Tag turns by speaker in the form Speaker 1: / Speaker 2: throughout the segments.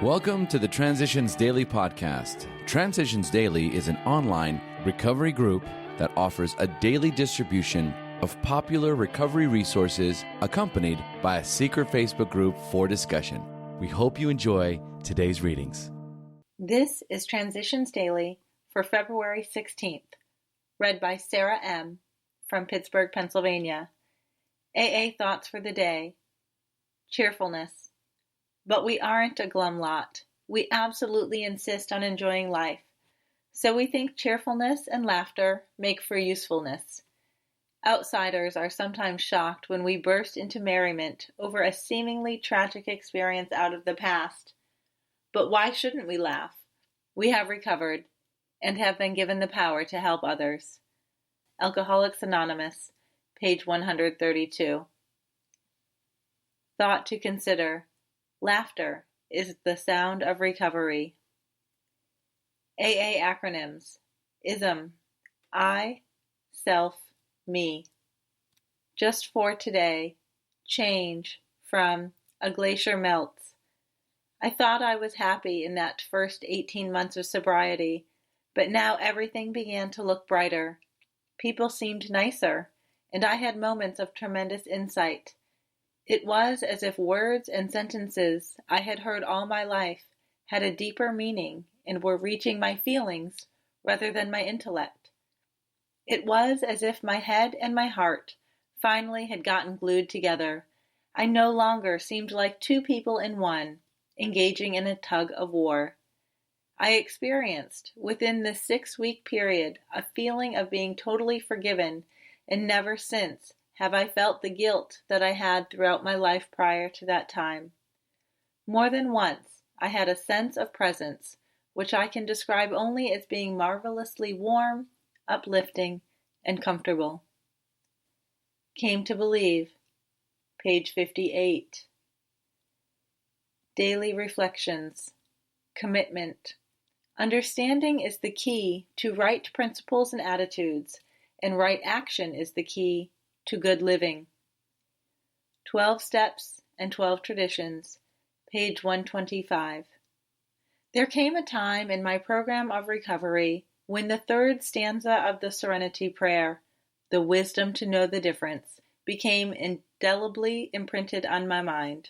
Speaker 1: Welcome to the Transitions Daily podcast. Transitions Daily is an online recovery group that offers a daily distribution of popular recovery resources accompanied by a secret Facebook group for discussion. We hope you enjoy today's readings.
Speaker 2: This is Transitions Daily for February 16th, read by Sarah M. from Pittsburgh, Pennsylvania. AA Thoughts for the Day. Cheerfulness. But we aren't a glum lot. We absolutely insist on enjoying life. So we think cheerfulness and laughter make for usefulness. Outsiders are sometimes shocked when we burst into merriment over a seemingly tragic experience out of the past. But why shouldn't we laugh? We have recovered and have been given the power to help others. Alcoholics Anonymous, page 132. Thought to consider. Laughter is the sound of recovery. AA acronyms. ISM. I, self, me. Just for today. Change from a glacier melts. I thought I was happy in that first 18 months of sobriety, but now everything began to look brighter. People seemed nicer, and I had moments of tremendous insight. It was as if words and sentences I had heard all my life had a deeper meaning and were reaching my feelings rather than my intellect. It was as if my head and my heart finally had gotten glued together. I no longer seemed like two people in one, engaging in a tug of war. I experienced, within this 6-week period, a feeling of being totally forgiven, and never since have I felt the guilt that I had throughout my life prior to that time. More than once, I had a sense of presence, which I can describe only as being marvelously warm, uplifting, and comfortable. Came to believe, page 58. Daily Reflections. Commitment. Understanding is the key to right principles and attitudes, and right action is the key to good living. 12 Steps and 12 Traditions, page 125. There came a time in my program of recovery when the third stanza of the Serenity Prayer, the wisdom to know the difference, became indelibly imprinted on my mind.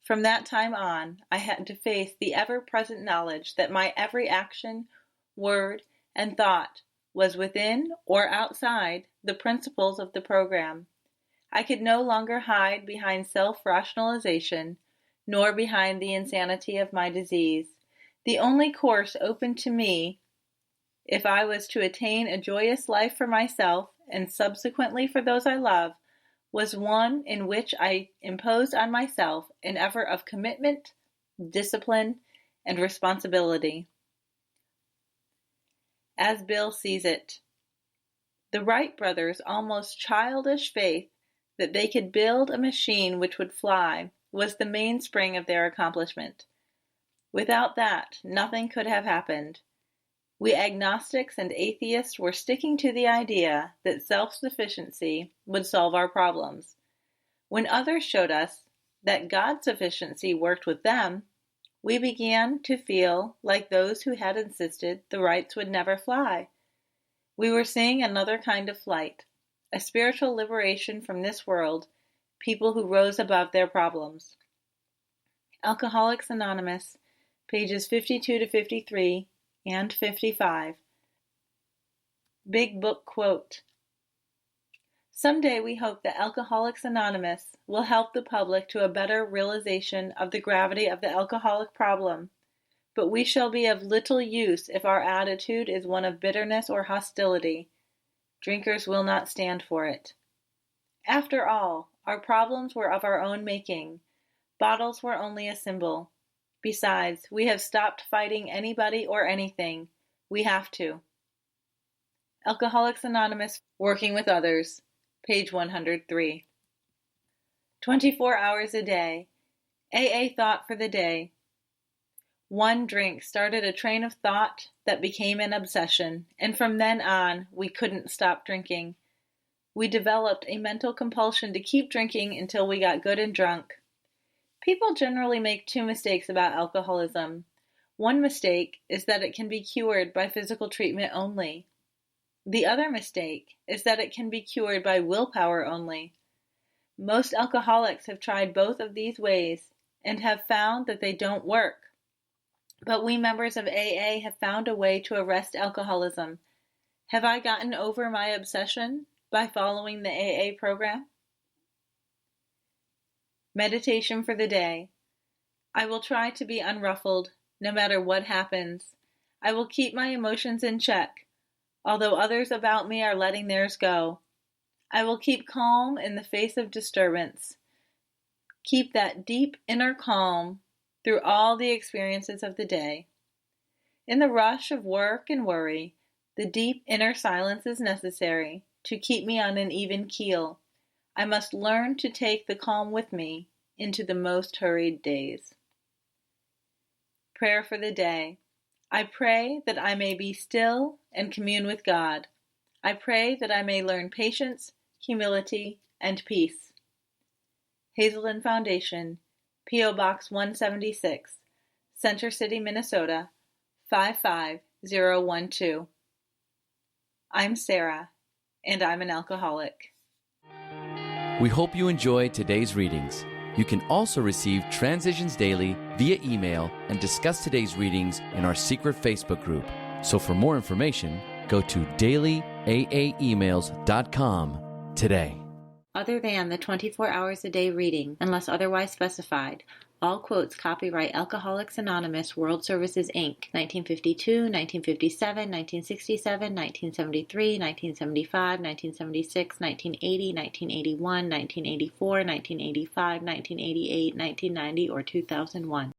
Speaker 2: From that time on, I had to face the ever-present knowledge that my every action, word, and thought was within or outside the principles of the program. I could no longer hide behind self-rationalization, nor behind the insanity of my disease. The only course open to me, if I was to attain a joyous life for myself and subsequently for those I love, was one in which I imposed on myself an effort of commitment, discipline, and responsibility. As Bill sees it. The Wright brothers' almost childish faith that they could build a machine which would fly was the mainspring of their accomplishment. Without that, nothing could have happened. We agnostics and atheists were sticking to the idea that self-sufficiency would solve our problems. When others showed us that God's sufficiency worked with them, we began to feel like those who had insisted the Wrights would never fly. We were seeing another kind of flight, a spiritual liberation from this world, people who rose above their problems. Alcoholics Anonymous, pages 52 to 53 and 55. Big Book Quote. Someday we hope that Alcoholics Anonymous will help the public to a better realization of the gravity of the alcoholic problem, but we shall be of little use if our attitude is one of bitterness or hostility. Drinkers will not stand for it. After all, our problems were of our own making. Bottles were only a symbol. Besides, we have stopped fighting anybody or anything. We have to. Alcoholics Anonymous, Working with Others, page 103. 24 hours a day. AA Thought for the Day. One drink started a train of thought that became an obsession, and from then on, we couldn't stop drinking. We developed a mental compulsion to keep drinking until we got good and drunk. People generally make two mistakes about alcoholism. One mistake is that it can be cured by physical treatment only. The other mistake is that it can be cured by willpower only. Most alcoholics have tried both of these ways and have found that they don't work. But we members of AA have found a way to arrest alcoholism. Have I gotten over my obsession by following the AA program? Meditation for the day. I will try to be unruffled, no matter what happens. I will keep my emotions in check, although others about me are letting theirs go. I will keep calm in the face of disturbance. Keep that deep inner calm through all the experiences of the day. In the rush of work and worry, the deep inner silence is necessary to keep me on an even keel. I must learn to take the calm with me into the most hurried days. Prayer for the day. I pray that I may be still and commune with God. I pray that I may learn patience, humility, and peace. Hazelden Foundation, P.O. Box 176, Center City, Minnesota, 55012. I'm Sarah, and I'm an alcoholic.
Speaker 1: We hope you enjoyed today's readings. You can also receive Transitions Daily via email and discuss today's readings in our secret Facebook group. So for more information, go to dailyaaemails.com today.
Speaker 3: Other than the 24 hours a day reading, unless otherwise specified, all quotes copyright Alcoholics Anonymous World Services, Inc., 1952, 1957, 1967, 1973, 1975, 1976, 1980, 1981, 1984, 1985, 1988, 1990, or 2001.